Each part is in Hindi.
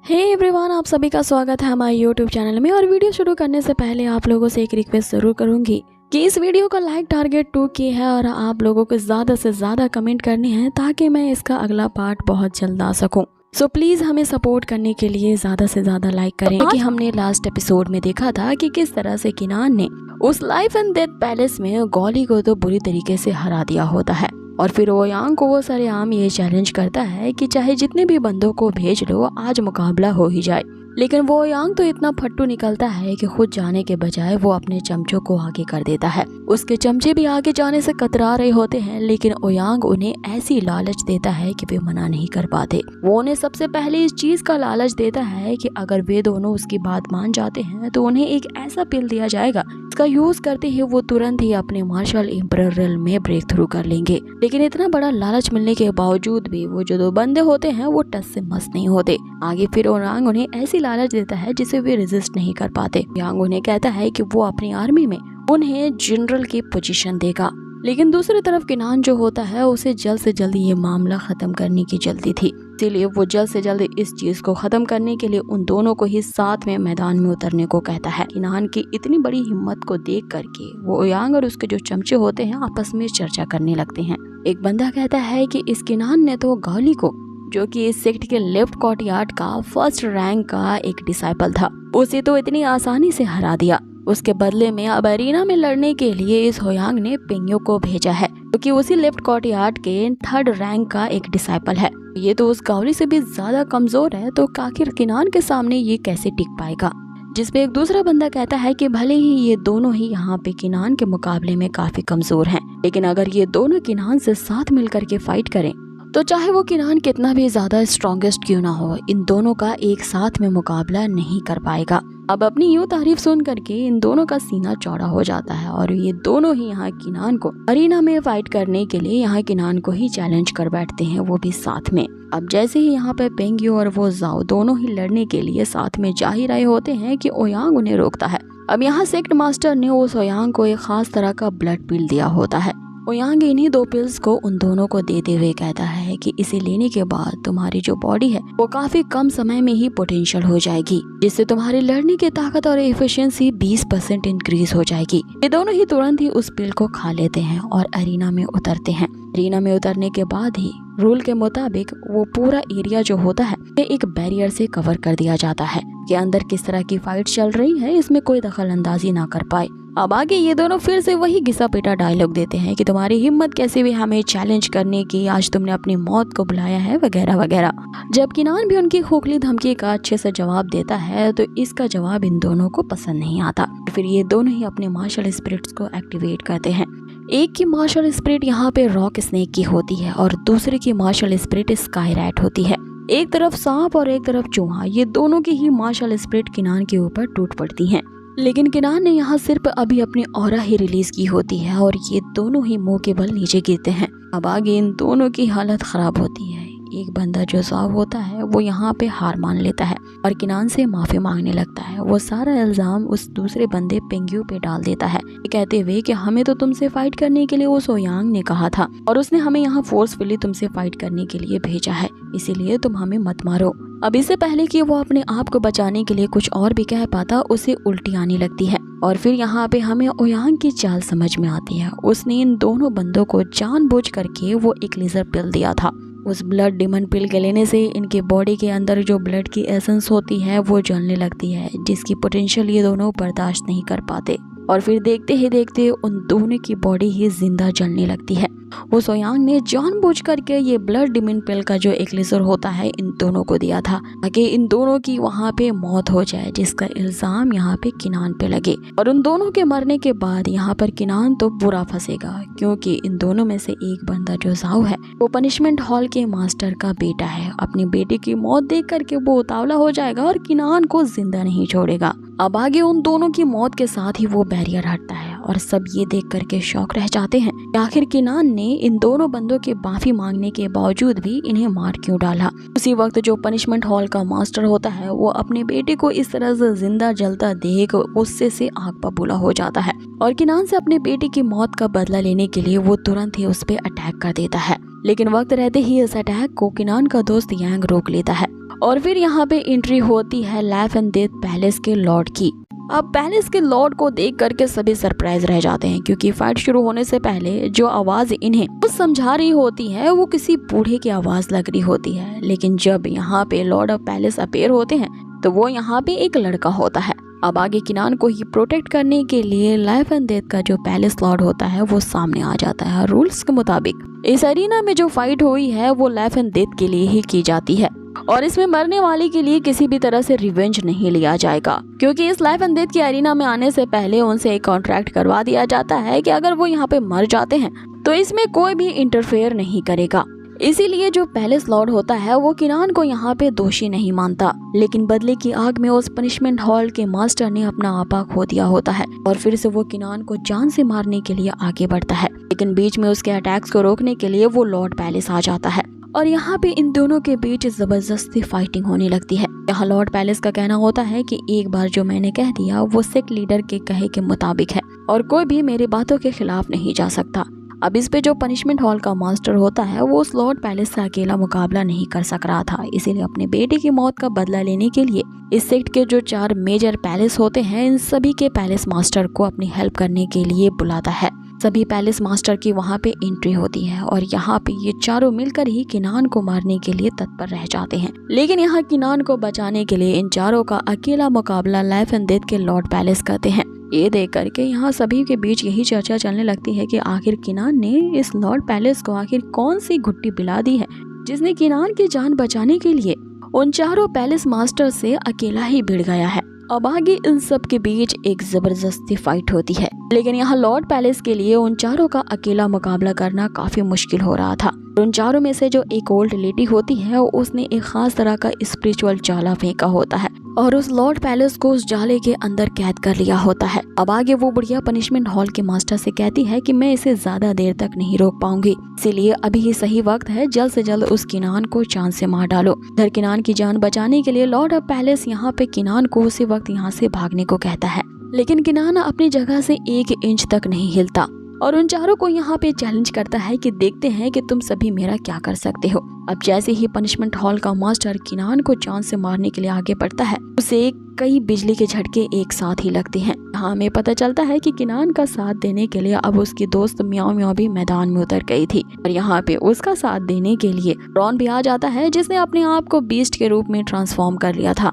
हे एवरीवन, आप सभी का स्वागत है हमारे यूट्यूब चैनल में। और वीडियो शुरू करने से पहले आप लोगों से एक रिक्वेस्ट ज़रूर करूंगी कि इस वीडियो का लाइक टारगेट 2 की है और आप लोगों को ज़्यादा से ज़्यादा कमेंट करने हैं ताकि मैं इसका अगला पार्ट बहुत जल्द ला सकूं। सो प्लीज़ हमें सपोर्ट करने के लिए ज़्यादा से ज़्यादा लाइक करें। कि हमने लास्ट एपिसोड में देखा था कि किस तरह से किनान ने उस लाइफ एंड डेथ पैलेस में गॉली को तो बुरी तरीके से हरा दिया होता है। और फिर ओयांग को वो सरेआम ये चैलेंज करता है कि चाहे जितने भी बंदों को भेज लो, आज मुकाबला हो ही जाए। लेकिन वो ओयांग तो इतना फट्टू निकलता है कि खुद जाने के बजाय वो अपने चमचों को आगे कर देता है। उसके चमचे भी आगे जाने से कतरा रहे होते हैं, लेकिन ओयांग उन्हें ऐसी लालच देता है कि वे मना नहीं कर पाते। वो उन्हें सबसे पहले इस चीज का लालच देता है कि अगर वे दोनों उसकी बात मान जाते हैं तो उन्हें एक ऐसा पिल दिया जाएगा इसका यूज करते ही वो तुरंत ही अपने मार्शल एम्परर रेल में ब्रेक थ्रू कर लेंगे। लेकिन इतना बड़ा लालच मिलने के बावजूद भी वो जो दो बंदे होते हैं वो टस से मस नहीं होते। आगे फिर ओयांग उन्हें ऐसी लालच देता है जिसे वे रेजिस्ट नहीं कर पाते। ओयांग उन्हें कहता है कि वो अपनी आर्मी में उन्हें जनरल की पोजीशन देगा। लेकिन दूसरी तरफ किनान जो होता है उसे जल्द से जल्द ये मामला खत्म करने की जल्दी थी, इसीलिए वो जल्द से जल्द इस चीज को खत्म करने के लिए उन दोनों को ही साथ में मैदान में उतरने को कहता है। किनान की इतनी बड़ी हिम्मत को देख करके वो ओयांग और उसके जो चमचे होते हैं आपस में चर्चा करने लगते हैं। एक बंदा कहता है कि इस किनान ने तो गॉली को, जो कि इस सेक्ट के लेफ्ट कोर्टयार्ड का फर्स्ट रैंक का एक डिसाइपल था, उसे तो इतनी आसानी से हरा दिया। उसके बदले में अब अरीना में लड़ने के लिए इस ओयांग ने पेंग्यो को भेजा है, क्योंकि उसी लेफ्ट कोर्टयार्ड के 3rd रैंक का एक डिसाइपल है। ये तो उस गॉली से भी ज्यादा कमजोर है, तो आखिर किनान के सामने ये कैसे टिक पाएगा। जिसपे एक दूसरा बंदा कहता है कि भले ही ये दोनों ही यहाँ पे किनान के मुकाबले में काफी कमजोर हैं, लेकिन अगर ये दोनों किनान से साथ मिलकर के फाइट करें तो चाहे वो किनान कितना भी ज्यादा स्ट्रॉन्गेस्ट क्यों ना हो, इन दोनों का एक साथ में मुकाबला नहीं कर पाएगा। अब अपनी यूं तारीफ सुन करके इन दोनों का सीना चौड़ा हो जाता है और ये दोनों ही यहाँ किनान को अरीना में फाइट करने के लिए यहाँ किनान को ही चैलेंज कर बैठते हैं, वो भी साथ में। अब जैसे ही यहाँ पे पेंग्यो और वो जाओ दोनों ही लड़ने के लिए साथ में जा ही रहे होते हैं कि ओयांग उन्हें रोकता है। अब यहाँ सेक्ट मास्टर ने उस ओयांग को एक खास तरह का ब्लड पिल दिया होता है। ओयांग इन्हीं 2 पिल्स को उन दोनों को देते हुए कहता है कि इसे लेने के बाद तुम्हारी जो बॉडी है वो काफी कम समय में ही पोटेंशियल हो जाएगी, जिससे तुम्हारी लड़ने की ताकत और एफिशिएंसी 20% इंक्रीज हो जाएगी। ये दोनों ही तुरंत ही उस पिल को खा लेते हैं और अरीना में उतरते हैं। अरीना में उतरने के बाद ही रूल के मुताबिक वो पूरा एरिया जो होता है ये एक बैरियर से कवर कर दिया जाता है कि अंदर किस तरह की फाइट चल रही है इसमें कोई दखल अंदाजी ना कर पाए। अब आगे ये दोनों फिर से वही घिसा पिटा डायलॉग देते हैं कि तुम्हारी हिम्मत कैसे भी हमें चैलेंज करने की, आज तुमने अपनी मौत को बुलाया है, वगैरह वगैरह। जब किनान भी उनकी खोखली धमकी का अच्छे से जवाब देता है तो इसका जवाब इन दोनों को पसंद नहीं आता। फिर ये दोनों ही अपने मार्शल स्पिरिट्स को एक्टिवेट करते हैं। एक की मार्शल स्पिरिट यहाँ पे रॉक स्नेक की होती है और दूसरे की मार्शल स्पिरिट स्काई रैट होती है। एक तरफ सांप और एक तरफ चूहा, ये दोनों की ही मार्शल स्पिरिट किनान के ऊपर टूट पड़ती हैं। लेकिन किनान ने यहाँ सिर्फ अभी अपनी ऑरा ही रिलीज की होती है और ये दोनों ही मुंह के बल नीचे गिरते हैं। अब आगे इन दोनों की हालत खराब होती है। एक बंदा जो जाव होता है वो यहाँ पे हार मान लेता है और किनान से माफी मांगने लगता है। वो सारा इल्जाम उस दूसरे बंदे पेंग्यो पे डाल देता है, कहते हुए कि हमें तो तुमसे फाइट करने के लिए उस ओयांग ने कहा था और उसने हमें यहाँ फोर्सफुली तुमसे फाइट करने के लिए भेजा है, इसीलिए तुम हमें मत मारो। अब इससे पहले कि वो अपने आप को बचाने के लिए कुछ और भी कह पाता, उसे उल्टी आने लगती है। और फिर यहाँ पे हमें ओयांग की चाल समझ में आती है। उसने इन दोनों बंदों को जानबूझ करके वो एक लेजर पिल दिया था। उस ब्लड डिमन पिल के लेने से इनके बॉडी के अंदर जो ब्लड की एसेंस होती है वो जलने लगती है, जिसकी पोटेंशियल ये दोनों बर्दाश्त नहीं कर पाते। और फिर देखते ही देखते उन दोनों की बॉडी ही जिंदा जलने लगती है। उस ओयांग ने जानबूझ करके ये ब्लड डिमन पिल का जो एक लेजर होता है इन दोनों को दिया था ताकि इन दोनों की वहाँ पे मौत हो जाए, जिसका इल्जाम यहाँ पे किनान पे लगे। और उन दोनों के मरने के बाद यहाँ पर किनान तो बुरा फंसेगा, क्योंकि इन दोनों में से एक बंदा जो जाओ है वो पनिशमेंट हॉल के मास्टर का बेटा है। अपनी बेटे की मौत देख करके वो उतावला हो जाएगा और किनान को जिंदा नहीं छोड़ेगा। अब आगे उन दोनों की मौत के साथ ही वो बैरियर हटता है और सब ये देख करके शौक रह जाते हैं कि आखिर किनान ने इन दोनों बंदों के माफी मांगने के बावजूद भी इन्हें मार क्यों डाला। उसी वक्त जो पनिशमेंट हॉल का मास्टर होता है वो अपने बेटे को इस तरह से जिंदा जलता देख गुस्से से आग बबूला हो जाता है और किनान से अपने बेटे की मौत का बदला लेने के लिए वो तुरंत ही उस पर अटैक कर देता है। लेकिन वक्त रहते ही इस अटैक को किनान का दोस्त यांग रोक लेता है और फिर यहाँ पे एंट्री होती है लाइफ एंड डेथ पैलेस के लॉर्ड की। अब पैलेस के लॉर्ड को देख करके सभी सरप्राइज रह जाते हैं, क्योंकि फाइट शुरू होने से पहले जो आवाज इन्हें कुछ समझा रही होती है वो किसी बूढ़े की आवाज लग रही होती है। लेकिन जब यहाँ पे लॉर्ड ऑफ पैलेस अपीयर होते हैं तो वो यहाँ पे एक लड़का होता है। अब आगे किनान को ही प्रोटेक्ट करने के लिए लाइफ एंड डेथ का जो पैलेस लॉर्ड होता है वो सामने आ जाता है। रूल्स के मुताबिक इस एरिना में जो फाइट हुई है वो लाइफ एंड डेथ के लिए ही की जाती है और इसमें मरने वाले के लिए किसी भी तरह से रिवेंज नहीं लिया जाएगा, क्योंकि इस लाइफ एंड डेथ की एरिना में आने से पहले उनसे एक कॉन्ट्रैक्ट करवा दिया जाता है कि अगर वो यहाँ पे मर जाते हैं तो इसमें कोई भी इंटरफेयर नहीं करेगा। इसीलिए जो पैलेस लॉर्ड होता है वो किनान को यहाँ पे दोषी नहीं मानता, लेकिन बदले की आग में उस पनिशमेंट हॉल के मास्टर ने अपना आपा खो दिया होता है और फिर से वो किनान को जान से मारने के लिए आगे बढ़ता है। लेकिन बीच में उसके अटैक्स को रोकने के लिए वो लॉर्ड पैलेस आ जाता है और यहाँ पे इन दोनों के बीच जबरदस्ती फाइटिंग होने लगती है। यहाँ लॉर्ड पैलेस का कहना होता है कि एक बार जो मैंने कह दिया वो सेक्ट लीडर के कहे के मुताबिक है और कोई भी मेरी बातों के खिलाफ नहीं जा सकता। अब इस पे जो पनिशमेंट हॉल का मास्टर होता है वो उस लॉर्ड पैलेस से अकेला मुकाबला नहीं कर सक रहा था, इसीलिए अपने बेटे की मौत का बदला लेने के लिए इस सेक्ट के जो 4 मेजर पैलेस होते हैं इन सभी के पैलेस मास्टर को अपनी हेल्प करने के लिए बुलाता है। सभी पैलेस मास्टर की वहाँ पे एंट्री होती है और यहाँ पे ये चारों मिलकर ही किनान को मारने के लिए तत्पर रह जाते हैं। लेकिन यहाँ किनान को बचाने के लिए इन चारों का अकेला मुकाबला लाइफ एंड डेथ के लॉर्ड पैलेस करते हैं। ये देख करके यहाँ सभी के बीच यही चर्चा चलने लगती है कि आखिर किनान ने इस लॉर्ड पैलेस को आखिर कौन सी घुट्टी पिला दी है जिसने किनान की जान बचाने के लिए उन चारों पैलेस मास्टर से अकेला ही भिड़ गया है। अब आगे इन सब के बीच एक जबरदस्ती फाइट होती है, लेकिन यहाँ लॉर्ड पैलेस के लिए उन चारों का अकेला मुकाबला करना काफी मुश्किल हो रहा था। उन चारों में से जो एक ओल्ड लेडी होती है उसने एक खास तरह का स्पिरिचुअल जाला फेंका होता है और उस लॉर्ड पैलेस को उस जाले के अंदर कैद कर लिया होता है। अब आगे वो बुढ़िया पनिशमेंट हॉल के मास्टर से कहती है कि मैं इसे ज्यादा देर तक नहीं रोक पाऊंगी, इसीलिए अभी ही सही वक्त है, जल्द से जल्द उस किनान को जान से मार डालो। इधर किनान की जान बचाने के लिए लॉर्ड ऑफ पैलेस यहाँ पे किनान को उसी वक्त यहाँ से भागने को कहता है, लेकिन किनान अपनी जगह से 1 इंच तक नहीं हिलता और उन चारों को यहाँ पे चैलेंज करता है कि देखते हैं कि तुम सभी मेरा क्या कर सकते हो। अब जैसे ही पनिशमेंट हॉल का मास्टर किनान को जान से मारने के लिए आगे बढ़ता है उसे कई बिजली के झटके एक साथ ही लगते हैं। यहाँ हमें पता चलता है कि किनान का साथ देने के लिए अब उसकी दोस्त म्याओ म्याओ भी मैदान में उतर गई थी और यहाँ पे उसका साथ देने के लिए रॉन भी आ जाता है जिसने अपने आप को बीस्ट के रूप में ट्रांसफॉर्म कर लिया था।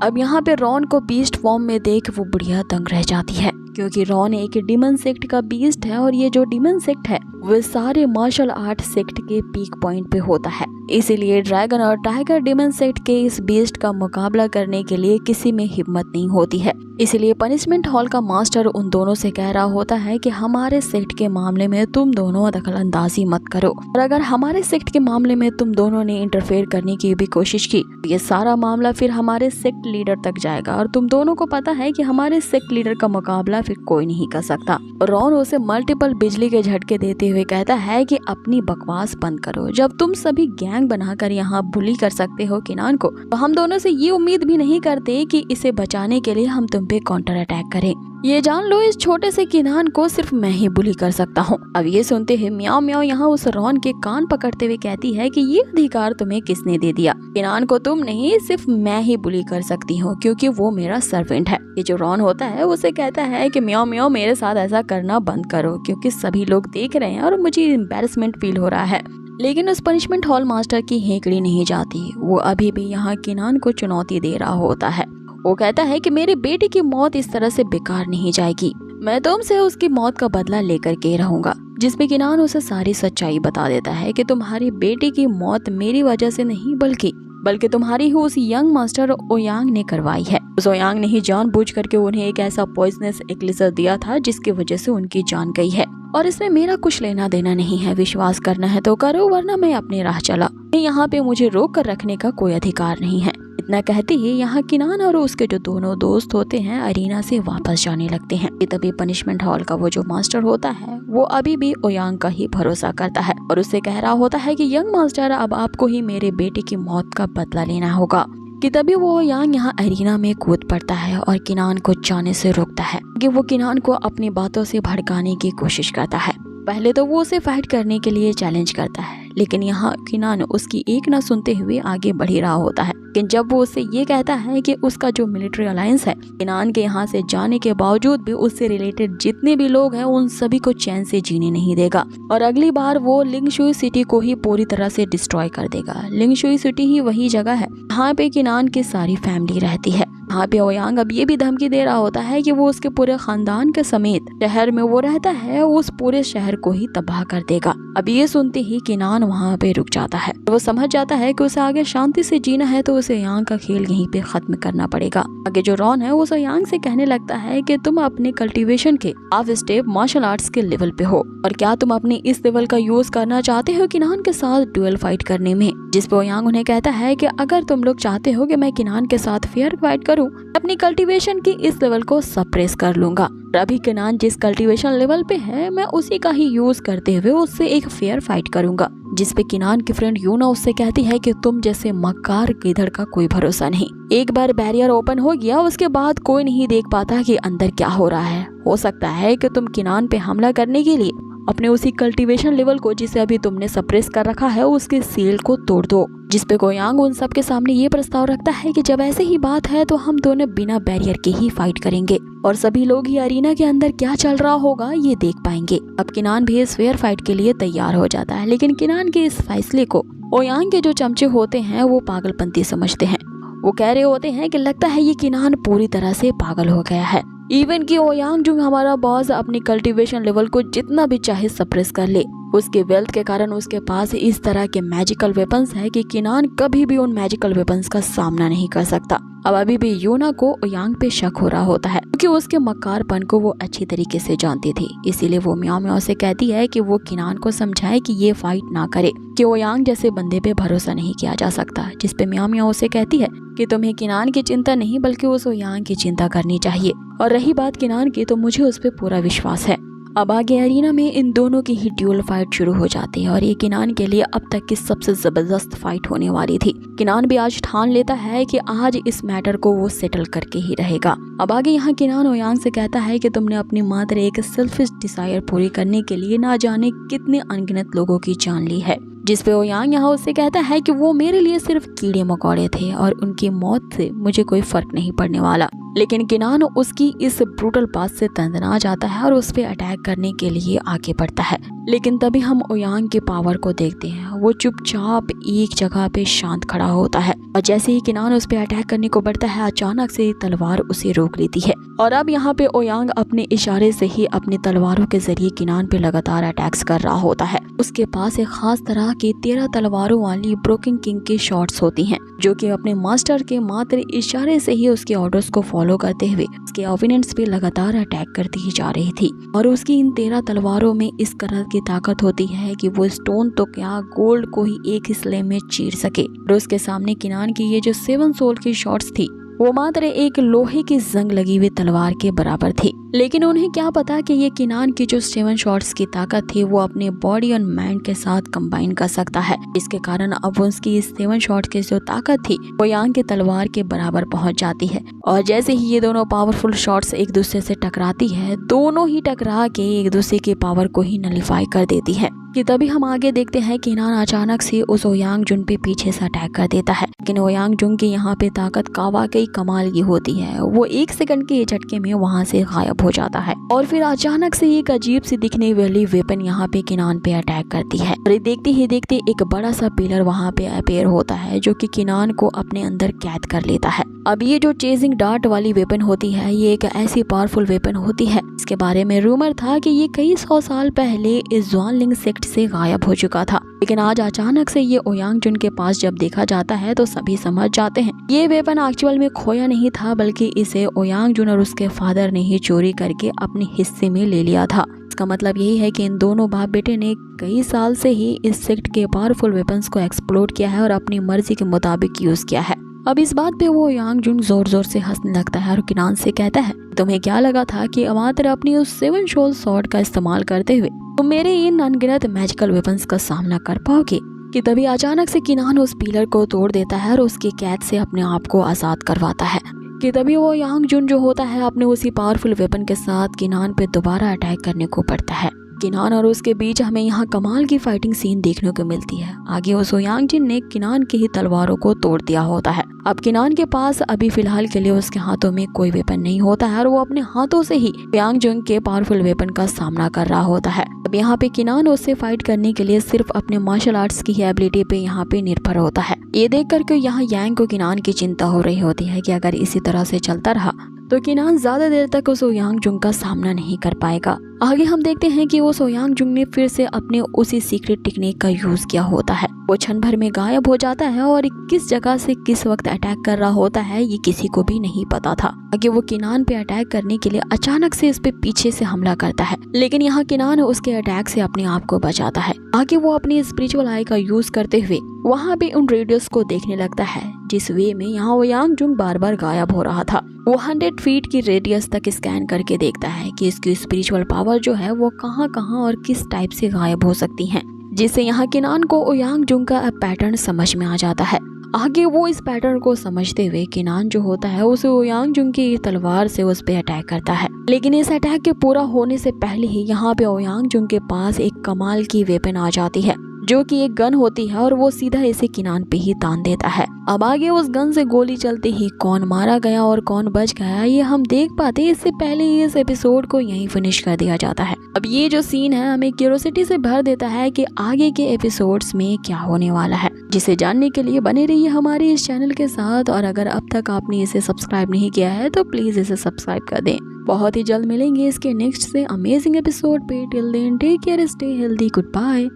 अब यहाँ पे रॉन को बीस्ट फॉर्म में देख वो बुढ़िया दंग रह जाती है, क्योंकि रॉन एक डिमन सेक्ट का बीस्ट है और ये जो डिमन सेक्ट है वो सारे मार्शल आर्ट सेक्ट के पीक पॉइंट पे होता है। इसीलिए ड्रैगन और टाइगर डिमन सेक्ट के इस बीस्ट का मुकाबला करने के लिए किसी में हिम्मत नहीं होती है। इसीलिए पनिशमेंट हॉल का मास्टर उन दोनों से कह रहा होता है कि हमारे सेक्ट के मामले में तुम दोनों दखल अंदाजी मत करो और अगर हमारे सेक्ट के मामले में तुम दोनों ने इंटरफेयर करने की भी कोशिश की तो ये सारा मामला फिर हमारे सेक्ट लीडर तक जाएगा और तुम दोनों को पता है कि हमारे सेक्ट लीडर का मुकाबला फिर कोई नहीं कर सकता। रॉन उसे मल्टीपल बिजली के झटके देते हुए कहता है कि अपनी बकवास बंद करो, जब तुम सभी गैंग बनाकर यहाँ बुली कर सकते हो किनान को तो हम दोनों से ये उम्मीद भी नहीं करते कि इसे बचाने के लिए हम तुम पे काउंटर अटैक करें। ये जान लो इस छोटे से किनान को सिर्फ मैं ही बुली कर सकता हूँ। अब ये सुनते ही म्याओ म्याओ यहाँ उस रॉन के कान पकड़ते हुए कहती है कि ये अधिकार तुम्हें किसने दे दिया, किनान को तुम नहीं सिर्फ मैं ही बुली कर सकती हूँ क्योंकि वो मेरा सर्वेंट है। ये जो रॉन होता है उसे कहता है कि म्याओ म्याओ मेरे साथ ऐसा करना बंद करो क्योंकि सभी लोग देख रहे हैं और मुझे एम्बैरेसमेंट फील हो रहा है। लेकिन उस पनिशमेंट हॉल मास्टर की हेकड़ी नहीं जाती, वो अभी भी यहाँ किनान को चुनौती दे रहा होता है। वो कहता है कि मेरे बेटे की मौत इस तरह से बेकार नहीं जाएगी, मैं तुमसे उसकी मौत का बदला लेकर के रहूंगा। जिसमें किनान उसे सारी सच्चाई बता देता है कि तुम्हारी बेटी की मौत मेरी वजह से नहीं बल्कि तुम्हारी ही उस यंग मास्टर ओयांग ने करवाई है। उस ओयांग ने ही जानबूझ करके उन्हें एक ऐसा पॉइजनस एलिक्सर दिया था जिसकी वजह से उनकी जान गई है और इसमें मेरा कुछ लेना देना नहीं है। विश्वास करना है तो करो वरना मैं अपनी राह चला, यहाँ पे मुझे रोक कर रखने का कोई अधिकार नहीं है। इतना कहते ही यहाँ किनान और उसके जो दोनों दोस्त होते हैं अरीना से वापस जाने लगते हैं। तभी पनिशमेंट हॉल का वो जो मास्टर होता है वो अभी भी ओयांग का ही भरोसा करता है और उससे कह रहा होता है कि यंग मास्टर अब आपको ही मेरे बेटे की मौत का बदला लेना होगा। कि तभी वो ओयांग यहाँ अरीना में कूद पड़ता है और किनान को जाने से रोकता है कि वो किनान को अपनी बातों से भड़काने की कोशिश करता है। पहले तो वो उसे फाइट करने के लिए चैलेंज करता है लेकिन यहाँ किनान उसकी एक ना सुनते हुए आगे बढ़ ही रहा होता है। लेकिन जब वो उससे ये कहता है कि उसका जो मिलिट्री अलायंस है किनान के यहाँ से जाने के बावजूद भी उससे रिलेटेड जितने भी लोग हैं उन सभी को चैन से जीने नहीं देगा और अगली बार वो लिंगशुई सिटी को ही पूरी तरह से डिस्ट्रॉय कर देगा। लिंगशुई सिटी ही वही जगह है जहाँ पे किनान की सारी फैमिली रहती है। यहाँ पे ओयांग अब ये भी धमकी दे रहा होता है कि वो उसके पूरे खानदान के समेत शहर में वो रहता है उस पूरे शहर को ही तबाह कर देगा। अब ये सुनते ही किनान वहाँ पे रुक जाता है। वो समझ जाता है कि उसे आगे शांति से जीना है तो उसे यांग का खेल यहीं पे खत्म करना पड़ेगा। आगे जो रॉन है वो यांग से कहने लगता है कि तुम अपने कल्टीवेशन के हाफ स्टेप मार्शल आर्ट्स के लेवल पे हो और क्या तुम अपने इस लेवल का यूज करना चाहते हो किनान के साथ डुएल फाइट करने में। जिस पे यांग उन्हें कहता है कि अगर तुम लोग चाहते हो कि मैं किनान के साथ फेयर फाइट करूं अपनी कल्टीवेशन की इस लेवल को सप्रेस कर लूंगा। अभी किनान जिस कल्टीवेशन लेवल पे है मैं उसी का ही यूज करते हुए उससे एक फेयर फाइट करूंगा। जिस पे किनान की फ्रेंड यूना उससे कहती है कि तुम जैसे मक्कार गिधड़ का कोई भरोसा नहीं। एक बार बैरियर ओपन हो गया उसके बाद कोई नहीं देख पाता कि अंदर क्या हो रहा है। हो सकता है कि तुम किनान पे हमला करने के लिए अपने उसी कल्टीवेशन लेवल को जिसे अभी तुमने सप्रेस कर रखा है उसके सील को तोड़ दो। जिस पे गोयांग उन सब के सामने ये प्रस्ताव रखता है कि जब ऐसे ही बात है तो हम दोनों बिना बैरियर के ही फाइट करेंगे और सभी लोग ही अरीना के अंदर क्या चल रहा होगा ये देख पाएंगे। अब किनान भी इस फेयर फाइट के लिए तैयार हो जाता है लेकिन किनान के इस फैसले को ओयांग के जो चमचे होते हैं वो पागलपंती समझते हैं। वो कह रहे होते हैं कि लगता है ये किनान पूरी तरह से पागल हो गया है। इवन कि ओयांग जो हमारा बॉस अपनी कल्टीवेशन लेवल को जितना भी चाहे सप्रेस कर ले उसके वेल्थ के कारण उसके पास इस तरह के मैजिकल वेपन्स है कि किनान कभी भी उन मैजिकल वेपन्स का सामना नहीं कर सकता। अब अभी भी यूना को ओयांग पे शक हो रहा होता है क्योंकि उसके मक्कारपन को वो अच्छी तरीके से जानती थी। इसीलिए वो म्याओ म्याओ से कहती है कि वो किनान को समझाए कि ये फाइट ना करे कि ओयांग जैसे बंदे पे भरोसा नहीं किया जा सकता। जिस पे म्याओ म्याओ से कहती है कि तुम्हें किनान की चिंता नहीं बल्कि उस ओयांग की चिंता करनी चाहिए और रही बात किनान की तो मुझे उस पर पूरा विश्वास है। अब आगे अरीना में इन दोनों की ही ड्यूल फाइट शुरू हो जाती है और ये किनान के लिए अब तक की सबसे जबरदस्त फाइट होने वाली थी। किनान भी आज ठान लेता है कि आज इस मैटर को वो सेटल करके ही रहेगा। अब आगे यहाँ किनान ओयांग से कहता है कि तुमने अपनी मात्र एक सेल्फिश डिजायर पूरी करने के लिए ना जाने कितने अनगिनत लोगों की जान ली है। जिस पे ओयांग यहाँ उससे कहता है कि वो मेरे लिए सिर्फ कीड़े मकोड़े थे और उनकी मौत से मुझे कोई फर्क नहीं पड़ने वाला। लेकिन किनान उसकी इस ब्रूटल बात से तंदना जाता है और उस पे अटैक करने के लिए आगे बढ़ता है। लेकिन तभी हम ओयांग के पावर को देखते हैं। वो चुपचाप एक जगह पे शांत खड़ा होता है और जैसे ही किनान उस पे अटैक करने को बढ़ता है अचानक से तलवार उसे रोक लेती है और अब यहाँ पे ओयांग अपने इशारे से ही अपनी तलवारों के जरिए किनान पे लगातार अटैक्स कर रहा होता है। उसके पास एक खास तरह की 13 तलवारों वाली ब्रोकन किंग की शॉट्स होती हैं जो कि अपने मास्टर के मात्र इशारे से ही उसके ऑर्डर्स को फॉलो करते हुए उसके ओपोनेंट्स पे लगातार अटैक करती ही जा रही थी। और उसकी इन 13 तलवारों में इस तरह की ताकत होती है कि वो स्टोन तो क्या गोल्ड को ही एक हिस्से में चीर सके। और उसके सामने किनान की ये जो 7 सोल की शॉट्स थी वो मात्र एक लोहे की जंग लगी हुई तलवार के बराबर थी। लेकिन उन्हें क्या पता कि ये किनान की जो 7 शॉट्स की ताकत थी वो अपने बॉडी और माइंड के साथ कंबाइन कर सकता है। इसके कारण अब उसकी इस 7 शॉट्स की जो ताकत थी वो यांग की तलवार के बराबर पहुंच जाती है। और जैसे ही ये दोनों पावरफुल शॉट्स एक दूसरे से टकराती है दोनों ही टकरा के एक दूसरे की पावर को ही नलिफाई कर देती है। कि तभी हम आगे देखते हैं कि किनान अचानक से उस ओयांग जुन पे पीछे से अटैक कर देता है। लेकिन ओयांग जुन की यहाँ पे ताकत का वाकई कमाल की होती है। वो 1 सेकंड के झटके में वहाँ से गायब हो जाता है और फिर अचानक से एक अजीब सी दिखने वाली वेपन यहाँ पे किनान पे अटैक करती है। और देखते ही देखते एक बड़ा सा पिलर वहाँ पे अपेयर होता है जो कि किनान को अपने अंदर कैद कर लेता है। अब ये जो चेजिंग डार्ट वाली वेपन होती है ये एक ऐसी पावरफुल वेपन होती है इसके बारे में रूमर था कि ये कई 100 साल पहले इस ज़ुआनलिंग सेक्ट से गायब हो चुका था। लेकिन आज अचानक से ये ओयांग जुन के पास जब देखा जाता है तो सभी समझ जाते हैं ये वेपन एक्चुअल में खोया नहीं था बल्कि इसे ओयांग जुन और उसके फादर ने ही चोरी करके अपने हिस्से में ले लिया था। इसका मतलब यही है कि इन दोनों बाप बेटे ने कई साल से ही इस सेक्ट के पावरफुल वेपन्स को एक्सप्लोर किया है और अपनी मर्जी के मुताबिक यूज किया है। अब इस बात पे वो यांग जुन जोर जोर से हंसने लगता है और किनान से कहता है तुम्हें क्या लगा था कि अमातर अपनी उस 7 शोल सॉर्ड का इस्तेमाल करते हुए तुम मेरे इन अनगिनत मैजिकल वेपन्स का सामना कर पाओगे। कि तभी अचानक से किनान उस पिलर को तोड़ देता है और उसकी कैद से अपने आप को आजाद करवाता है। कि तभी वो यांग जुन जो होता है अपने उसी पावरफुल वेपन के साथ किनान पे दोबारा अटैक करने को पड़ता है। किनान और उसके बीच हमें यहाँ कमाल की फाइटिंग सीन देखने को मिलती है। आगे वो सोयांग जिन ने किनान की ही तलवारों को तोड़ दिया होता है। अब किनान के पास अभी फिलहाल के लिए उसके हाथों में कोई वेपन नहीं होता है और वो अपने हाथों से ही यांग जुंग के पावरफुल वेपन का सामना कर रहा होता है। अब यहाँ पे किनान उससे फाइट करने के लिए सिर्फ अपने मार्शल आर्ट्स की एबिलिटी पे यहाँ पे निर्भर होता है। ये देख करके यहाँ यांग को किनान की चिंता हो रही होती है कि अगर इसी तरह से चलता रहा तो किनान ज्यादा देर तक उस सोयांग जुंग का सामना नहीं कर पाएगा। आगे हम देखते हैं कि वो सोयांग जुंग ने फिर से अपने उसी सीक्रेट टेक्निक का यूज किया होता है। वो क्षण भर में गायब हो जाता है और किस जगह से किस वक्त अटैक कर रहा होता है ये किसी को भी नहीं पता था। आगे वो किनान पे अटैक करने के लिए अचानक से इस पे पीछे से हमला करता है, लेकिन यहाँ किनान उसके अटैक से अपने आप को बचाता है। आगे वो अपनी स्पिरिचुअल आई का यूज करते हुए वहाँ पे उन रेडियोस को देखने लगता है जिस वे में यहाँ वो यांग जुंग बार बार गायब हो रहा था। वो 100 फीट की रेडियस तक स्कैन करके देखता है कि इसकी स्पिरिचुअल पावर जो है वो कहाँ और किस टाइप से गायब हो सकती है, जिससे यहाँ किनान को ओयांग जुंग का पैटर्न समझ में आ जाता है। आगे वो इस पैटर्न को समझते हुए किनान जो होता है उसे ओयांग जुंग की तलवार से उस पे अटैक करता है, लेकिन इस अटैक के पूरा होने से पहले ही यहाँ पे ओयांग जुंग के पास एक कमाल की वेपन आ जाती है जो कि एक गन होती है और वो सीधा इसे किनान पे ही तान देता है। अब आगे उस गन से गोली चलते ही कौन मारा गया और कौन बच गया ये हम देख पाते इससे पहले ही इस एपिसोड को यहीं फिनिश कर दिया जाता है। अब ये जो सीन है हमें क्यूरियोसिटी से भर देता है कि आगे के एपिसोड्स में क्या होने वाला है, जिसे जानने के लिए बने रहिए हमारे इस चैनल के साथ। और अगर अब तक आपने इसे सब्सक्राइब नहीं किया है तो प्लीज इसे सब्सक्राइब कर दें। बहुत ही जल्द मिलेंगे इसके नेक्स्ट से अमेजिंग एपिसोड पे। Till then take care, stay healthy, good bye.